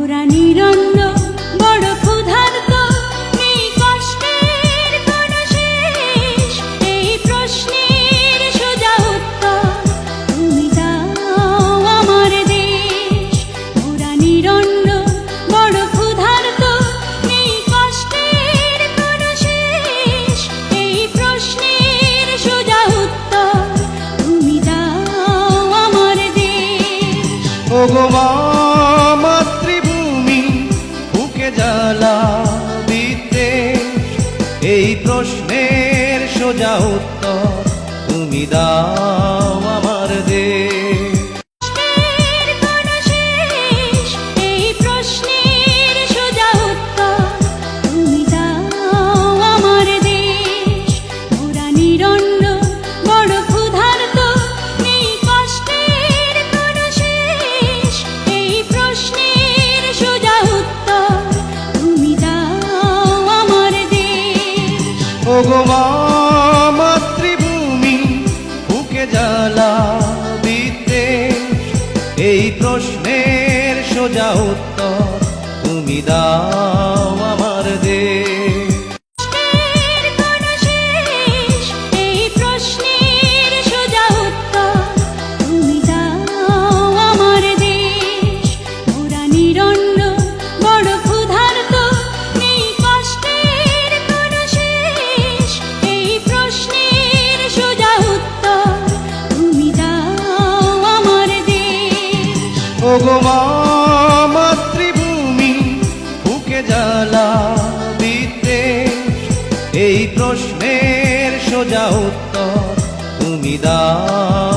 মোরা নিরন্ন বড় ক্ষুধার্ত, নেই কষ্টের কোনো শেষ। এই প্রশ্নের সোজা উত্তর তুমি দাও আমার দেশ। মোরা নিরন্ন বড় ক্ষুধার্ত, নেই কষ্টের কোনো শেষ। এই প্রশ্নের সোজা উত্তর তুমি দাও আমার দেশ। ওগো মা মাতৃভূমি, বুকে জ্বালা বিদ্বেষ, এই প্রশ্নের সোজা উত্তর তুমি দাও আমার দেশ। কষ্টের কোনো শেষ, এই প্রশ্নের সোজা উত্তর তুমি দাও আমার দেশ। মোরা নিরন্ন বড় ক্ষুধার্ত, নেই কষ্টের কোনো শেষ। এই প্রশ্নের সোজা উত্তর তুমি দাও আমার দেশ। ওগো মা মাতৃভূমি, বুকে জ্বালা বিদ্বেষ, এই প্রশ্নের সোজা উত্তর তুমি দাও আমার দেশ। কষ্টের কোনো শেষ, এই প্রশ্নের সোজা উত্তর তুমি দাও আমার দেশ। মোরা নিরন্ন বড় ক্ষুধার্ত, নেই কষ্টের কোনো শেষ। এই প্রশ্নের সোজা উত্তর তুমি দাও আমার দেশ। ওগো মা মাতৃভূমি, বুকে জ্বালা বিদ্বেষ, এই প্রশ্নের সোজা উত্তর তুমি দাও